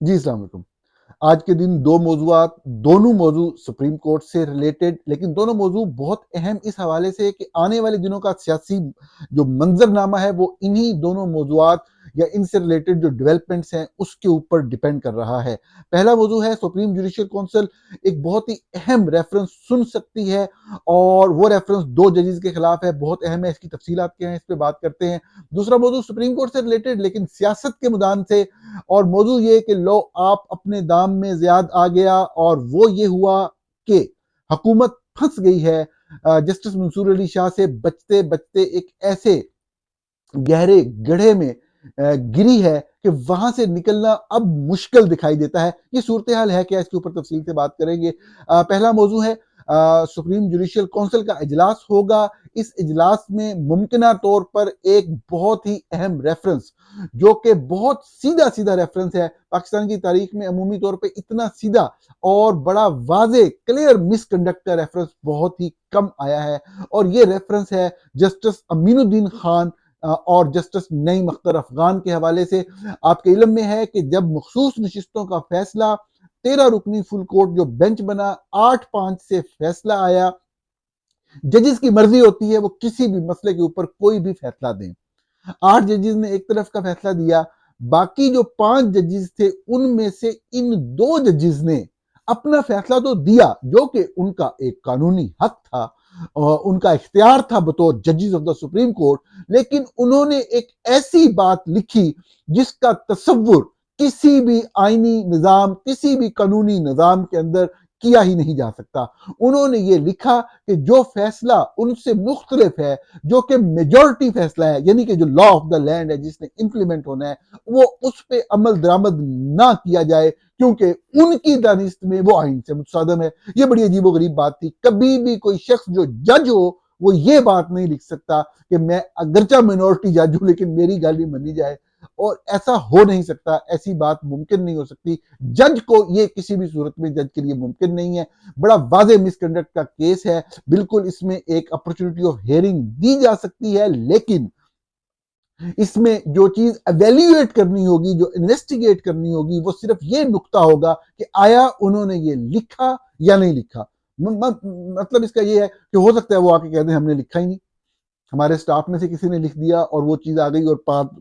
جی السلام علیکم۔ آج کے دن دو موضوعات، دونوں موضوع سپریم کورٹ سے ریلیٹڈ، لیکن دونوں موضوع بہت اہم اس حوالے سے کہ آنے والے دنوں کا سیاسی جو منظرنامہ ہے وہ انہی دونوں موضوعات یا ان سے ریلیٹڈ جو ڈیولپمنٹس ہیں اس کے اوپر ڈیپینڈ کر رہا ہے۔ پہلا موضوع ہے سپریم جوڈیشل کونسل ایک بہت ہی اہم ریفرنس سن سکتی ہے، اور وہ ریفرنس دو ججز کے خلاف ہے، بہت اہم ہے، اس کی تفصیلات کیا ہیں اس پہ بات کرتے ہیں۔ دوسرا موضوع سپریم کورٹ سے ریلیٹڈ لیکن سیاست کے میدان سے، اور موضوع یہ کہ لو آپ اپنے دام میں زیاد آ گیا، اور وہ یہ ہوا کہ حکومت پھنس گئی ہے جسٹس منصور علی شاہ سے بچتے بچتے ایک ایسے گہرے گڑھے میں گری ہے کہ وہاں سے نکلنا اب مشکل دکھائی دیتا ہے۔ یہ صورتحال ہے کیا، اس کے اوپر تفصیل سے بات کریں گے۔ پہلا موضوع ہے سپریم جوڈیشل کونسل کا اجلاس ہوگا۔ اس اجلاس میں ممکنہ طور پر ایک بہت ہی اہم ریفرنس، جو کہ بہت سیدھا سیدھا ریفرنس ہے، پاکستان کی تاریخ میں عمومی طور پہ اتنا سیدھا اور بڑا واضح کلیئر مس کنڈکٹ کا ریفرنس بہت ہی کم آیا ہے، اور یہ ریفرنس ہے جسٹس امین الدین خان اور جسٹس نعیم اختر افغان کے حوالے سے۔ آپ کے علم میں ہے کہ جب مخصوص نشستوں کا فیصلہ 13 رکنی فل کورٹ جو بینچ بنا 8-5 سے فیصلہ آیا، ججز کی مرضی ہوتی ہے وہ کسی بھی مسئلے کے اوپر کوئی بھی فیصلہ دیں۔ 8 ججز نے ایک طرف کا فیصلہ دیا، باقی جو 5 ججز تھے ان میں سے ان 2 ججز نے اپنا فیصلہ تو دیا، جو کہ ان کا ایک قانونی حق تھا، ان کا اختیار تھا بطور ججز آف دا سپریم کورٹ، لیکن انہوں نے ایک ایسی بات لکھی جس کا تصور کسی بھی آئینی نظام، کسی بھی قانونی نظام کے اندر کیا ہی نہیں جا سکتا۔ انہوں نے یہ لکھا کہ جو فیصلہ ان سے مختلف ہے، جو کہ میجورٹی فیصلہ ہے، یعنی کہ جو لا آف دا لینڈ ہے جس نے امپلیمنٹ ہونا ہے، وہ اس پہ عمل درآمد نہ کیا جائے، کیونکہ ان کی دانست میں وہ آئین سے متصادم ہے۔ یہ بڑی عجیب و غریب بات تھی۔ کبھی بھی کوئی شخص جو جج ہو وہ یہ بات نہیں لکھ سکتا کہ میں اگرچہ منورٹی جج ہوں لیکن میری گال ہی منی جائے، اور ایسا ہو نہیں سکتا، ایسی بات ممکن نہیں ہو سکتی۔ جج کو یہ کسی بھی صورت میں جج کے لیے ممکن نہیں ہے۔ بڑا واضح مس کنڈکٹ کا کیس ہے، بالکل اس میں ایک اپرچونٹی آف ہیئرنگ دی جا سکتی ہے، لیکن اس میں جو چیز ایویلیویٹ کرنی ہوگی، جو انویسٹیگیٹ کرنی ہوگی، وہ صرف یہ نقطہ ہوگا کہ آیا انہوں نے یہ لکھا یا نہیں لکھا۔ مطلب اس کا یہ ہے کہ ہو سکتا ہے وہ آ کے کہہ دیں ہم نے لکھا ہی نہیں، ہمارے سٹاف میں سے کسی نے لکھ دیا اور وہ چیز آ گئی اور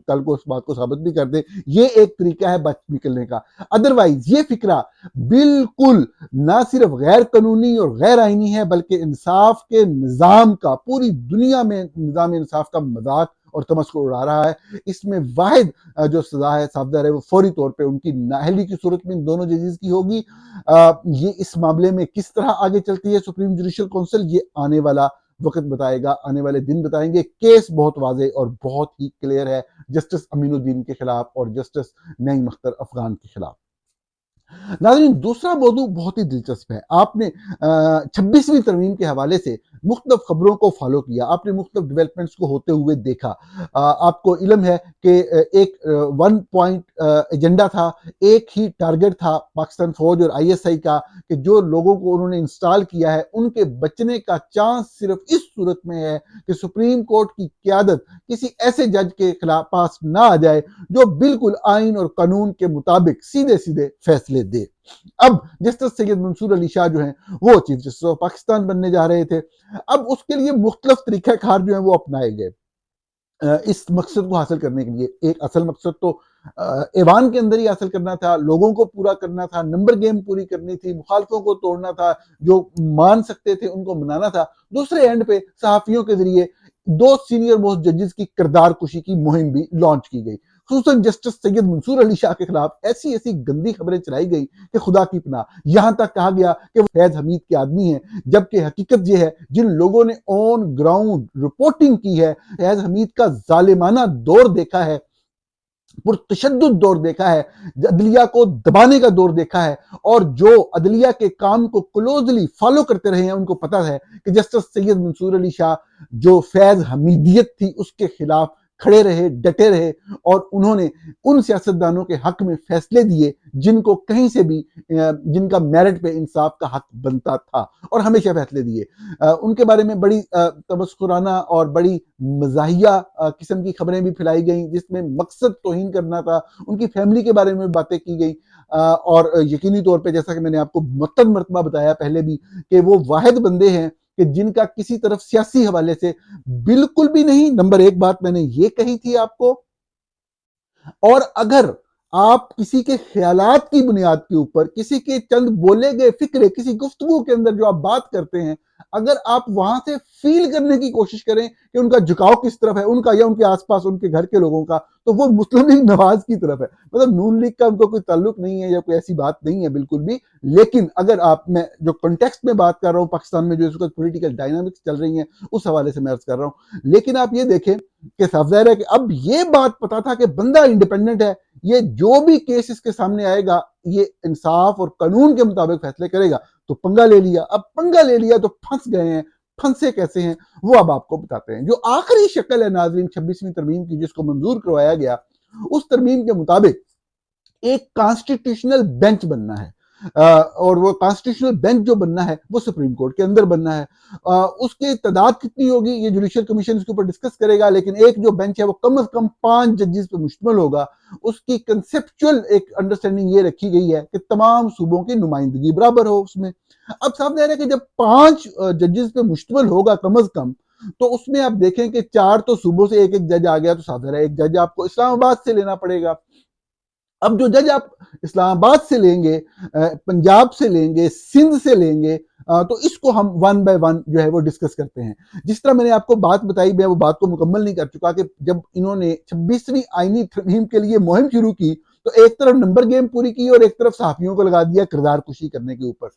کل کو اس بات کو ثابت بھی کر دے۔ یہ ایک طریقہ ہے بچ نکلنے کا۔ ادروائز یہ فکرہ بالکل نہ صرف غیر قانونی اور غیر آئینی ہے، بلکہ انصاف کے نظام کا، پوری دنیا میں نظام انصاف کا مذاق اور تمسخر اڑا رہا ہے۔ اس میں واحد جو سزا ہے صاحبدار ہے وہ فوری طور پہ ان کی نااہلی کی صورت میں ان دونوں ججز کی ہوگی۔ یہ اس معاملے میں کس طرح آگے چلتی ہے سپریم جوڈیشل کونسل، یہ آنے والا وقت بتائے گا، آنے والے دن بتائیں گے۔ کیس بہت واضح اور بہت ہی کلیئر ہے جسٹس امین الدین کے خلاف اور جسٹس نعیم اختر افغان کے خلاف۔ ناظرین، دوسرا موضوع بہت ہی دلچسپ ہے۔ آپ نے 26ویں ترمیم کے حوالے سے مختلف خبروں کو فالو کیا، آپ نے مختلف ڈیولپمنٹس کو ہوتے ہوئے دیکھا۔ آپ کو علم ہے کہ ایک 1 پوائنٹ ایجنڈا تھا، ایک ہی ٹارگٹ تھا پاکستان فوج اور آئی ایس آئی کا، کہ جو لوگوں کو انہوں نے انسٹال کیا ہے ان کے بچنے کا چانس صرف اس صورت میں ہے کہ سپریم کورٹ کی قیادت کسی ایسے جج کے خلاف پاس نہ آ جائے جو بالکل آئین اور قانون کے مطابق سیدھے سیدھے فیصلے دے۔ اب جسٹس سید منصور علی شاہ جو ہیں وہ چیف جسٹس آف پاکستان بننے جا رہے تھے۔ اب اس کے لیے مختلف طریقہ کار جو ہیں وہ اپنائے گئے اس مقصد کو حاصل کرنے کے لیے۔ ایک اصل مقصد تو ایوان کے اندر ہی حاصل کرنا تھا، لوگوں کو پورا کرنا تھا، نمبر گیم پوری کرنی تھی، مخالفوں کو توڑنا تھا، جو مان سکتے تھے ان کو منانا تھا۔ دوسرے اینڈ پہ صحافیوں کے ذریعے 2 سینئر موسٹ ججز کی کردار کشی کی مہم بھی لانچ کی گئی، خصوصاً جسٹس سید منصور علی شاہ کے خلاف ایسی ایسی گندی خبریں چلائی گئی کہ خدا کی پناہ۔ یہاں تک کہا گیا کہ وہ فیض حمید کے آدمی ہیں، جبکہ حقیقت یہ ہے جن لوگوں نے آن گراؤنڈ رپورٹنگ کی ہے، فیض حمید کا ظالمانہ دور دیکھا ہے، پرتشدد دور دیکھا ہے، عدلیہ کو دبانے کا دور دیکھا ہے، اور جو عدلیہ کے کام کو کلوزلی فالو کرتے رہے ہیں ان کو پتہ ہے کہ جسٹس سید منصور علی شاہ جو فیض حمیدیت تھی اس کے خلاف کھڑے رہے، ڈٹے رہے اور انہوں نے ان سیاستدانوں کے حق میں فیصلے دیے جن کو کہیں سے بھی جن کا میرٹ پہ انصاف کا حق بنتا تھا، اور ہمیشہ فیصلے دیے۔ ان کے بارے میں بڑی تمسخرانہ اور بڑی مزاحیہ قسم کی خبریں بھی پھیلائی گئیں جس میں مقصد توہین کرنا تھا۔ ان کی فیملی کے بارے میں باتیں کی گئیں، اور یقینی طور پہ جیسا کہ میں نے آپ کو متعدد مرتبہ بتایا پہلے بھی کہ وہ واحد بندے ہیں کہ جن کا کسی طرف سیاسی حوالے سے بالکل بھی نہیں۔ نمبر ایک بات میں نے یہ کہی تھی آپ کو، اور اگر آپ کسی کے خیالات کی بنیاد کے اوپر، کسی کے چند بولے گئے فکرے، کسی گفتگو کے اندر جو آپ بات کرتے ہیں، اگر آپ وہاں سے فیل کرنے کی کوشش کریں کہ ان کا جھکاؤ کس طرف ہے، ان کا یا ان کے آس پاس ان کے گھر کے لوگوں کا، تو وہ مسلم لیگ نواز کی طرف ہے۔ مطلب نون لیگ کا ان کو کوئی تعلق نہیں ہے یا کوئی ایسی بات نہیں ہے بالکل بھی۔ لیکن اگر آپ، میں جو کنٹیکسٹ میں بات کر رہا ہوں پاکستان میں جو اس وقت پولیٹیکل ڈائنامکس چل رہی ہیں اس حوالے سے میں عرض کر رہا ہوں، لیکن آپ یہ دیکھیں کہ صاف ظاہر ہے کہ اب یہ بات پتا تھا کہ بندہ انڈیپینڈنٹ ہے، یہ جو بھی کیس اس کے سامنے آئے گا یہ انصاف اور قانون کے مطابق فیصلے کرے گا، تو پنگا لے لیا۔ اب پنگا لے لیا تو پھنس گئے ہیں۔ پھنسے کیسے ہیں وہ اب آپ کو بتاتے ہیں۔ جو آخری شکل ہے ناظرین 26ویں ترمیم کی جس کو منظور کروایا گیا، اس ترمیم کے مطابق ایک کانسٹیٹیوشنل بینچ بننا ہے، اور وہ کانسٹیٹیوشنل بینچ جو بننا ہے وہ سپریم کورٹ کے اندر بننا ہے۔ اس کی تعداد کتنی ہوگی یہ جوڈیشل کمیشن اس کے اوپر ڈسکس کرے گا، لیکن ایک جو بینچ ہے وہ کم از کم 5 ججز پہ مشتمل ہوگا۔ اس کی کنسپچول ایک انڈرسٹینڈنگ یہ رکھی گئی ہے کہ تمام صوبوں کی نمائندگی برابر ہو اس میں۔ اب صاحب ظاہر ہے کہ جب 5 ججز پہ مشتمل ہوگا کم از کم، تو اس میں آپ دیکھیں کہ 4 تو صوبوں سے ایک ایک جج آ گیا، تو صاحب ظاہر ہے ایک جج آپ کو اسلام آباد سے لینا پڑے گا۔ اب جو جج آپ اسلام آباد سے لیں گے، پنجاب سے لیں گے، سندھ سے لیں گے، تو اس کو ہم 1 بائی 1 جو ہے وہ ڈسکس کرتے ہیں۔ جس طرح میں نے آپ کو بات بتائی، میں وہ بات کو مکمل نہیں کر چکا کہ جب انہوں نے 26ویں آئینی ترمیم کے لیے مہم شروع کی تو ایک طرف نمبر گیم پوری کی اور ایک طرف صحافیوں کو لگا دیا کردار کشی کرنے کے اوپر۔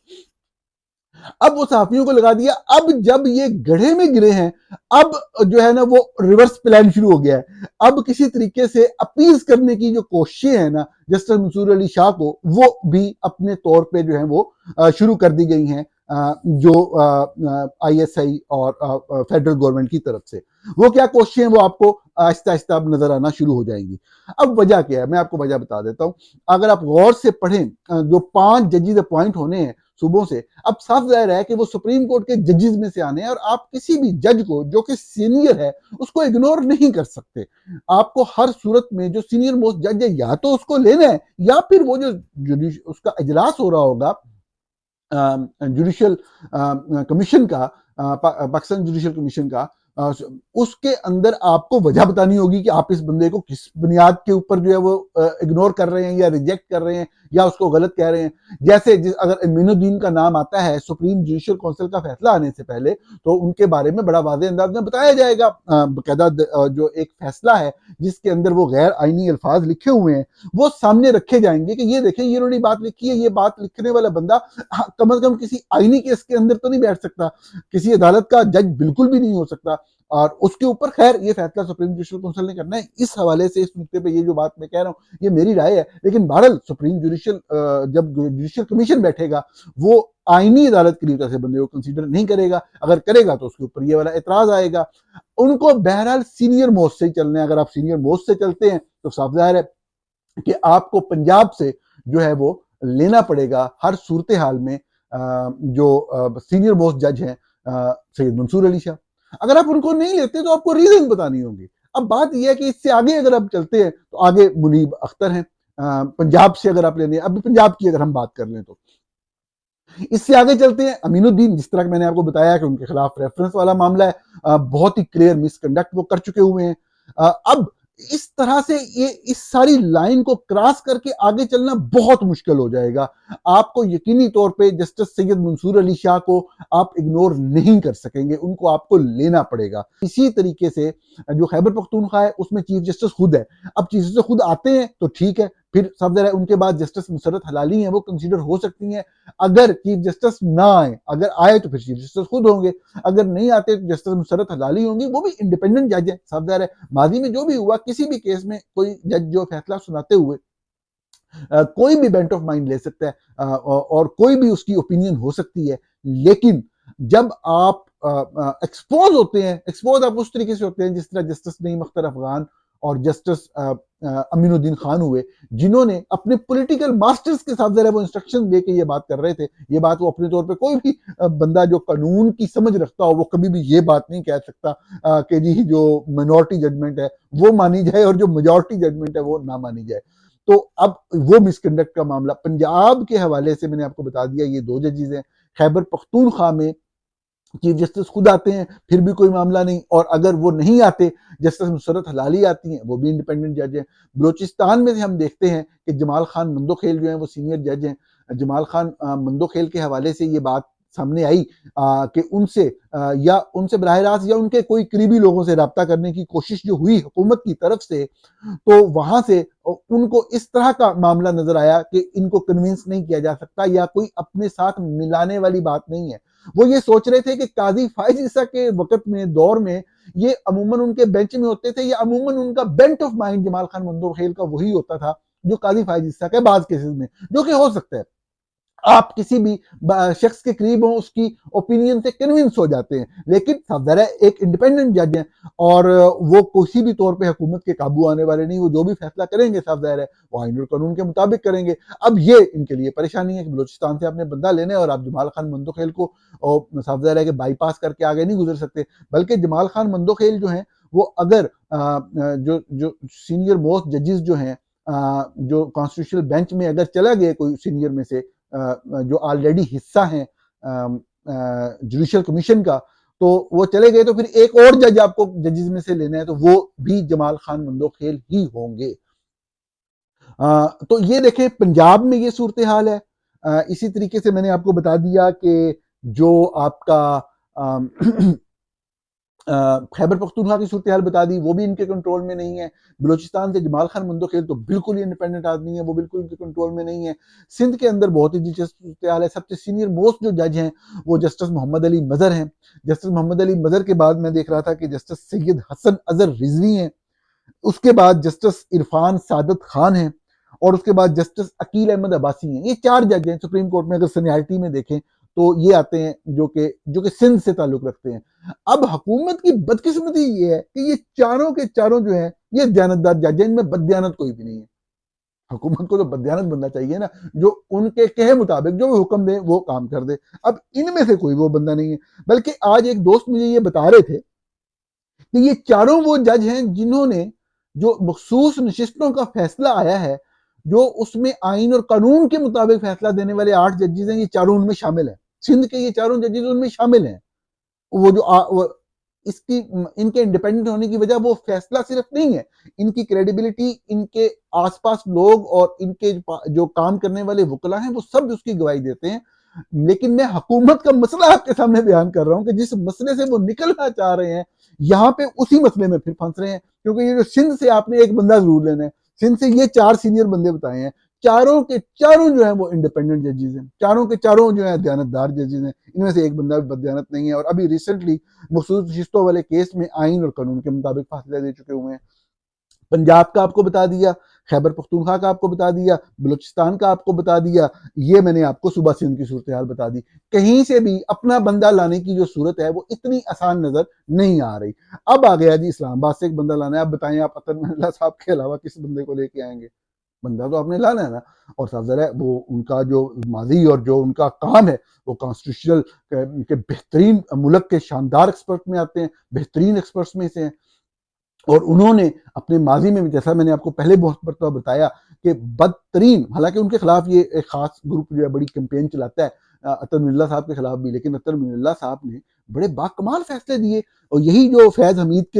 اب وہ صحافیوں کو لگا دیا، اب جب یہ گڑھے میں گرے ہیں، اب جو ہے نا وہ ریورس پلان شروع ہو گیا ہے۔ اب کسی طریقے سے اپیز کرنے کی جو کوششیں ہیں نا جسٹس منصور علی شاہ کو، وہ بھی اپنے طور پہ جو ہیں وہ شروع کر دی گئی ہیں، جو آئی ایس آئی اور فیڈرل گورنمنٹ کی طرف سے۔ وہ کیا کوششیں ہیں وہ آپ کو آہستہ آہستہ اب نظر آنا شروع ہو جائیں گی۔ اب وجہ کیا ہے میں آپ کو وجہ بتا دیتا ہوں۔ اگر آپ غور سے پڑھیں جو 5 ججز اپوائنٹ ہونے ہیں صوبوں سے، اب صاف ظاہر ہے کہ وہ سپریم کورٹ کے ججز میں سے آنے ہیں، اور آپ کسی بھی جج کو جو کہ سینئر ہے اس کو اگنور نہیں کر سکتے۔ آپ کو ہر صورت میں جو سینئر موسٹ جج ہے یا تو اس کو لینا ہے، یا پھر وہ جو اس کا اجلاس ہو رہا ہوگا جوڈیشل کمیشن کا، پاکستان جوڈیشل کمیشن کا، اس کے اندر آپ کو وجہ بتانی ہوگی کہ آپ اس بندے کو کس بنیاد کے اوپر جو ہے وہ اگنور کر رہے ہیں یا ریجیکٹ کر رہے ہیں یا اس کو غلط کہہ رہے ہیں۔ جیسے اگر امین الدین کا نام آتا ہے سپریم جوڈیشل کونسل کا فیصلہ آنے سے پہلے، تو ان کے بارے میں بڑا واضح انداز میں بتایا جائے گا، باقاعدہ جو ایک فیصلہ ہے جس کے اندر وہ غیر آئینی الفاظ لکھے ہوئے ہیں وہ سامنے رکھے جائیں گے کہ یہ دیکھیں یہ انہوں نے بات لکھی ہے، یہ بات لکھنے والا بندہ کم از کم کسی آئینی کیس کے اندر تو نہیں بیٹھ سکتا، کسی عدالت کا جج بالکل بھی نہیں ہو سکتا، اور اس کے اوپر خیر یہ فیصلہ سپریم جوڈیشل کونسل نے کرنا ہے۔ اس حوالے سے اس نقطے پہ یہ جو بات میں کہہ رہا ہوں یہ میری رائے ہے، لیکن بہرحال سپریم جوڈیشل جب جوڈیشل کمیشن بیٹھے گا وہ آئینی عدالت کے لیے ایسے بندے کو کنسیڈر نہیں کرے گا، اگر کرے گا تو اس کے اوپر یہ والا اعتراض آئے گا۔ ان کو بہرحال سینئر موسٹ سے ہی چلنا ہے۔ اگر آپ سینئر موسٹ سے چلتے ہیں تو صاف ظاہر ہے کہ آپ کو پنجاب سے جو ہے وہ لینا پڑے گا ہر صورتحال میں جو سینئر موسٹ جج ہیں سید منصور علی شاہ۔ اگر آپ ان کو نہیں لیتے تو آپ کو ریزن بتانی ہوگی۔ اب بات یہ ہے کہ اس سے آگے اگر آپ چلتے ہیں تو آگے منیب اختر ہیں پنجاب سے، اگر آپ لینے ہیں اب پنجاب کی اگر ہم بات کر لیں تو اس سے آگے چلتے ہیں امین الدین، جس طرح میں نے آپ کو بتایا کہ ان کے خلاف ریفرنس والا معاملہ ہے، بہت ہی کلیئر مس کنڈکٹ وہ کر چکے ہوئے ہیں۔ اب اس طرح سے یہ اس ساری لائن کو کراس کر کے آگے چلنا بہت مشکل ہو جائے گا۔ آپ کو یقینی طور پہ جسٹس سید منصور علی شاہ کو آپ اگنور نہیں کر سکیں گے، ان کو آپ کو لینا پڑے گا۔ اسی طریقے سے جو خیبر پختونخوا ہے اس میں چیف جسٹس خود ہے۔ اب چیف جسٹس خود آتے ہیں تو ٹھیک ہے، پھر سب ذرا ان کے بعد جسٹس مسرت حلالی ہیں وہ کنسیڈر ہو سکتی ہیں۔ اگر چیف جسٹس نہ آئے، اگر آئے تو پھر چیف جسٹس خود ہوں گے، اگر نہیں آتے تو جسٹس مسرت حلالی ہوں گی، وہ بھی انڈیپینڈنٹ جج ہیں۔ سب ظاہر ہے ماضی میں جو بھی ہوا کسی بھی کیس میں کوئی جج جو فیصلہ سناتے ہوئے کوئی بھی بینٹ آف مائنڈ لے سکتا ہے اور کوئی بھی اس کی اوپینین ہو سکتی ہے، لیکن جب آپ ایکسپوز ہوتے ہیں، ایکسپوز آپ اس طریقے سے ہوتے ہیں جس طرح جسٹس نعیم اختر افغان اور جسٹس امین الدین خان ہوئے، جنہوں نے اپنے پولیٹیکل ماسٹرز کے ساتھ ذرا وہ انسٹرکشن دے کے یہ بات کر رہے تھے. یہ بات وہ اپنے طور پہ کوئی بھی بندہ جو قانون کی سمجھ رکھتا ہو وہ کبھی بھی یہ بات نہیں کہہ سکتا کہ جی جو منورٹی ججمنٹ ہے وہ مانی جائے اور جو میجورٹی ججمنٹ ہے وہ نہ مانی جائے. تو اب وہ مس کنڈکٹ کا معاملہ پنجاب کے حوالے سے میں نے آپ کو بتا دیا، یہ 2 ججز ہیں. خیبر پختونخوا میں چیف جسٹس خود آتے ہیں پھر بھی کوئی معاملہ نہیں، اور اگر وہ نہیں آتے جسٹس مسرت حلالی آتی ہیں، وہ بھی انڈیپینڈنٹ جج ہیں. بلوچستان میں سے ہم دیکھتے ہیں کہ جمال خان مندوخیل جو ہیں وہ سینئر جج ہیں. جمال خان مندوخیل کے حوالے سے یہ بات سامنے آئی کہ ان سے براہ راست یا ان کے کوئی قریبی لوگوں سے رابطہ کرنے کی کوشش جو ہوئی حکومت کی طرف سے، تو وہاں سے ان کو اس طرح کا معاملہ نظر آیا کہ ان کو کنونس نہیں کیا جا سکتا یا کوئی اپنے ساتھ ملانے والی بات نہیں ہے. وہ یہ سوچ رہے تھے کہ قاضی فائز عیسیٰ کے وقت میں دور میں یہ عموماً ان کے بینچ میں ہوتے تھے، یا عموماً ان کا Bennet of mind Jamal Khan Mandokhel کا وہی ہوتا تھا جو قاضی فائز عیسیٰ کے بعض کیسز میں، جو کہ ہو سکتا ہے آپ کسی بھی شخص کے قریب ہوں اس کی اوپینین سے کنونس ہو جاتے ہیں، لیکن صاف ظاہر ہے ایک انڈیپینڈنٹ جج ہیں اور وہ کسی بھی طور پہ حکومت کے قابو آنے والے نہیں. وہ جو بھی فیصلہ کریں گے صاف ظاہر ہے وہ آئین اور قانون کے مطابق کریں گے. اب یہ ان کے لیے پریشانی ہے کہ بلوچستان سے آپ نے بندہ لینا ہے اور آپ جمال خان مندوخیل کو صاف ظاہر ہے کہ بائی پاس کر کے آگے نہیں گزر سکتے. بلکہ جمال خان مندوخیل جو ہیں وہ اگر جو سینئر موسٹ ججز جو ہیں جو کانسٹیٹیوشنل بینچ میں اگر چلا گیا کوئی سینئر میں سے جو آلریڈی حصہ ہیں جوڈیشل کمیشن کا، تو وہ چلے گئے تو پھر ایک اور جج آپ کو ججز میں سے لینا ہے تو وہ بھی جمال خان مندوخیل ہی ہوں گے. تو یہ دیکھیں پنجاب میں یہ صورتحال ہے. اسی طریقے سے میں نے آپ کو بتا دیا کہ جو آپ کا خیبر پختونخوا کی صورتحال بتا دی، وہ بھی ان کے کنٹرول میں نہیں ہے. بلوچستان سے جمال خان مندوخیل تو بالکل ہی انڈیپینڈنٹ آدمی ہے، وہ بالکل ان کے کنٹرول میں نہیں ہے. سندھ کے اندر بہت ہی دلچسپ صورتحال ہے. سب سے سینئر موسٹ جو جج ہیں وہ جسٹس محمد علی مظہر ہیں. جسٹس محمد علی مظہر کے بعد میں دیکھ رہا تھا کہ جسٹس سید حسن اظہر رضوی ہیں، اس کے بعد جسٹس عرفان سعادت خان ہیں، اور اس کے بعد جسٹس عقیل احمد عباسی ہیں. یہ 4 جج ہیں سپریم کورٹ میں اگر سینیارٹی میں دیکھیں تو یہ آتے ہیں جو کہ سندھ سے تعلق رکھتے ہیں. اب حکومت کی بدقسمتی یہ ہے کہ یہ چاروں کے چاروں جو ہیں یہ دیانتدار جج ہیں، ان میں بددیانت کوئی بھی نہیں ہے. حکومت کو تو بددیانت بننا چاہیے نا، جو ان کے کہے مطابق جو وہ حکم دے وہ کام کر دے. اب ان میں سے کوئی وہ بندہ نہیں ہے. بلکہ آج ایک دوست مجھے یہ بتا رہے تھے کہ یہ چاروں وہ جج ہیں جنہوں نے جو مخصوص نشستوں کا فیصلہ آیا ہے، جو اس میں آئین اور قانون کے مطابق فیصلہ دینے والے 8 ججز ہیں، یہ چاروں ان میں شامل ہیں. سندھ کے یہ چاروں ججز ان میں شامل ہیں. وہ جو ان کے انڈیپینڈنٹ ہونے کی وجہ وہ فیصلہ صرف نہیں ہے، ان کی کریڈیبلٹی، ان کے آس پاس لوگ اور ان کے جو کام کرنے والے وکلا ہیں وہ سب اس کی گواہی دیتے ہیں. لیکن میں حکومت کا مسئلہ آپ کے سامنے بیان کر رہا ہوں کہ جس مسئلے سے وہ نکلنا چاہ رہے ہیں یہاں پہ اسی مسئلے میں پھر پھنس رہے ہیں. کیونکہ یہ جو سندھ سے آپ نے ایک بندہ ضرور لینا ہے، سندھ سے یہ 4 سینئر بندے بتائے ہیں، چاروں کے چاروں جو ہیں وہ انڈیپینڈنٹ ججز ہیں، چاروں کے چاروں جو ہیں دیانتدار ججز ہیں. ان میں سے ایک بندہ بھی بددیانت نہیں ہے، اور ابھی ریسنٹلی مخصوص نشستوں والے کیس میں آئین اور قانون کے مطابق فیصلے دے چکے ہوئے ہیں. پنجاب کا آپ کو بتا دیا، خیبر پختونخوا کا آپ کو بتا دیا، بلوچستان کا آپ کو بتا دیا. یہ میں نے آپ کو صوبہ سندھ کی صورتحال بتا دی. کہیں سے بھی اپنا بندہ لانے کی جو صورت ہے وہ اتنی آسان نظر نہیں آ رہی. اب آ گیا جی اسلام آباد سے ایک بندہ لانا ہے. اب بتائیں آپ اطہر من اللہ صاحب کے علاوہ کس بندے کو لے کے آئیں گے؟ بندہ تو آپ نے لانا ہے نا. اور صاف ظاہر ہے وہ ان کا جو ماضی اور جو ان کا کام ہے وہ کانسٹیٹیوشنل کے بہترین ملک کے شاندار ایکسپرٹ میں آتے ہیں، بہترین ایکسپرٹس میں سے ہیں. اور انہوں نے اپنے ماضی میں جیسا میں نے آپ کو پہلے بہت مرتبہ بتایا کہ بدترین، حالانکہ ان کے خلاف یہ ایک خاص گروپ جو ہے بڑی کیمپین چلاتا ہے اطہر من اللہ صاحب کے خلاف بھی، لیکن اطہر من اللہ صاحب نے بڑے باکمال فیصلے دیے. اور یہی جو فیض حمید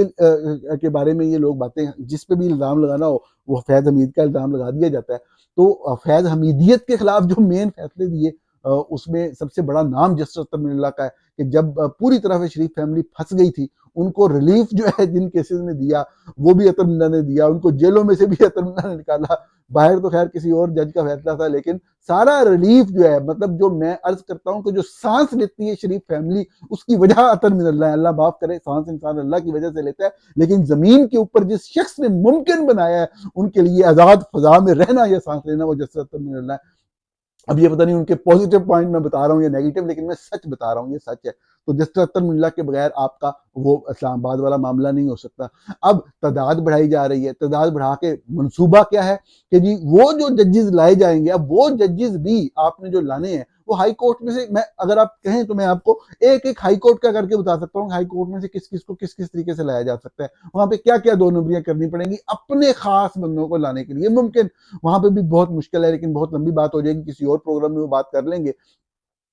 کے بارے میں یہ لوگ باتیں، جس پہ بھی الزام لگانا ہو وہ فیض حمید کا الزام لگا دیا جاتا ہے. تو فیض حمیدیت کے خلاف جو مین فیصلے دیے اس میں سب سے بڑا نام جسٹس اطہر من اللہ کا ہے کہ جب پوری طرح سے شریف فیملی پھنس گئی تھی، ان کو ریلیف جو ہے جن کیسز میں دیا وہ بھی اطہر من اللہ نے دیا. ان کو جیلوں میں سے بھی اطہر من اللہ نے نکالا. باہر تو خیر کسی اور جج کا فیصلہ تھا، لیکن سارا ریلیف جو ہے، مطلب جو میں عرض کرتا ہوں کہ جو سانس لیتی ہے شریف فیملی اس کی وجہ اطہر من اللہ ہے. اللہ معاف کرے، سانس انسان اللہ کی وجہ سے لیتا ہے، لیکن زمین کے اوپر جس شخص نے ممکن بنایا ہے ان کے لیے آزاد فضا میں رہنا یا سانس لینا، وہ جسٹس اطہر من اللہ ہے. اب یہ پتہ نہیں ان کے پوزیٹیو پوائنٹ میں بتا رہا ہوں یا نیگیٹو، لیکن میں سچ بتا رہا ہوں، یہ سچ ہے. تو جسٹس اختر ملا کے بغیر آپ کا وہ اسلام آباد والا معاملہ نہیں ہو سکتا۔ اب تعداد بڑھائی جا رہی ہے، تعداد بڑھا کے منصوبہ کیا ہے کہ جی وہ جو ججز لائے جائیں گے، اب وہ ججز بھی آپ نے جو لانے ہیں وہ ہائی کورٹ میں سے، میں اگر آپ کہیں تو میں آپ کو ایک ایک ہائی کورٹ کا کر کے بتا سکتا ہوں، ہائی کورٹ میں سے کس کس کو کس کس طریقے سے لایا جا سکتا ہے، وہاں پہ کیا کیا دو نمبریاں کرنی پڑیں گی اپنے خاص بندوں کو لانے کے لیے۔ ممکن وہاں پہ بھی بہت مشکل ہے، لیکن بہت لمبی بات ہو جائے گی، کسی اور پروگرام میں وہ بات کر لیں گے۔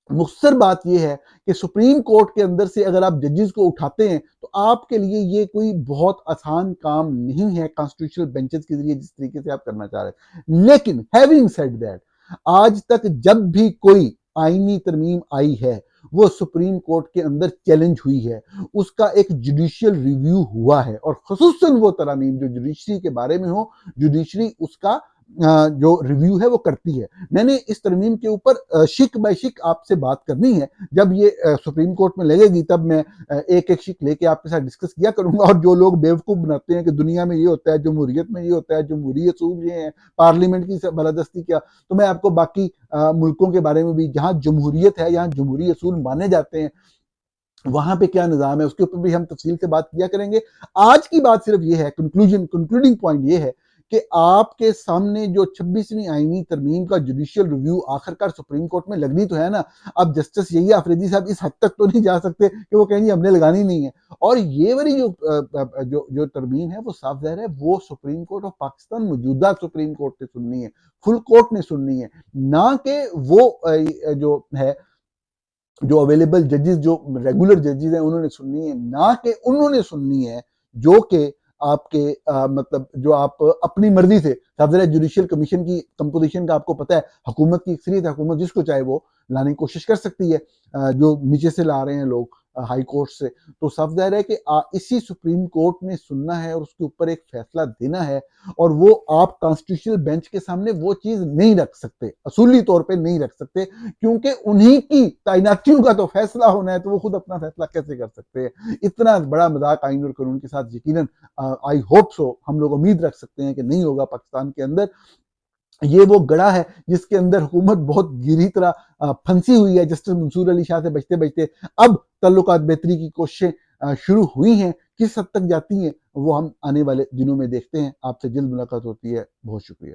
مختصر بات یہ ہے کہ سپریم کورٹ کے اندر سے اگر آپ ججز کو اٹھاتے ہیں تو آپ کے لیے یہ کوئی بہت آسان کام نہیں ہے کانسٹیٹیوشنل بینچز کے ذریعے جس طریقے سے آپ کرنا چاہ رہے ہیں۔ لیکن ہیونگ سیڈ دیٹ، آج تک جب بھی کوئی آئینی ترمیم آئی ہے وہ سپریم کورٹ کے اندر چیلنج ہوئی ہے، اس کا ایک جوڈیشل ریویو ہوا ہے، اور خصوصاً وہ ترامیم جو جوڈیشری کے بارے میں ہو، جوڈیشری اس کا جو ریویو ہے وہ کرتی ہے۔ میں نے اس ترمیم کے اوپر شک بائی شک آپ سے بات کرنی ہے، جب یہ سپریم کورٹ میں لگے گی تب میں ایک ایک شک لے کے آپ کے ساتھ ڈسکس کیا کروں گا، اور جو لوگ بیوقوف بناتے ہیں کہ دنیا میں یہ ہوتا ہے، جمہوریت میں یہ ہوتا ہے، جمہوری اصول یہ ہیں، پارلیمنٹ کی بالادستی کیا، تو میں آپ کو باقی ملکوں کے بارے میں بھی جہاں جمہوریت ہے، یہاں جمہوری اصول مانے جاتے ہیں، وہاں پہ کیا نظام ہے، اس کے اوپر بھی ہم تفصیل سے بات کیا کریں گے۔ آج کی بات صرف یہ ہے، کنکلوڈنگ پوائنٹ یہ ہے کہ آپ کے سامنے جو 26ویں آئینی ترمیم کا جوڈیشل ریویو آخرکار سپریم کورٹ میں لگنی تو ہے نا۔ اب جسٹس یہی آفریدی صاحب اس حد تک تو نہیں جا سکتے کہ وہ کہیں گے ہم نے لگانی نہیں ہے، اور یہ والی جو ترمیم ہے وہ صاف ظاہر ہے وہ سپریم کورٹ آف پاکستان موجودہ سپریم کورٹ نے سننی ہے، فل کورٹ نے سننی ہے، نہ کہ وہ جو ہے جو اویلیبل ججز جو ریگولر ججز ہیں انہوں نے سننی ہے، نہ کہ انہوں نے سننی ہے جو کہ آپ کے مطلب جو آپ اپنی مرضی سے جوڈیشل کمیشن کی کمپوزیشن کا آپ کو پتہ ہے، حکومت کی اکثریت ہے، حکومت جس کو چاہے وہ لانے کی کوشش کر سکتی ہے، جو نیچے سے لا رہے ہیں لوگ ہائی کورٹ سے، تو صاف ظاہر ہے کہ اسی سپریم کورٹ نے سننا ہے اور اس کے اوپر ایک فیصلہ دینا ہے، اور وہ آپ کانسٹیٹیوشنل بینچ کے سامنے وہ چیز نہیں رکھ سکتے، اصولی طور پہ نہیں رکھ سکتے، کیونکہ انہی کی تعیناتیوں کا تو فیصلہ ہونا ہے، تو وہ خود اپنا فیصلہ کیسے کر سکتے ہیں۔ اتنا بڑا مذاق آئین اور قانون کے ساتھ یقیناً آئی ہوپ سو ہم لوگ امید رکھ سکتے ہیں کہ نہیں ہوگا پاکستان کے اندر۔ یہ وہ گڑھا ہے جس کے اندر حکومت بہت گہری طرح پھنسی ہوئی ہے، جسٹس منصور علی شاہ سے بچتے بچتے اب تعلقات بہتری کی کوششیں شروع ہوئی ہیں، کس حد تک جاتی ہیں وہ ہم آنے والے دنوں میں دیکھتے ہیں۔ آپ سے جلد ملاقات ہوتی ہے، بہت شکریہ۔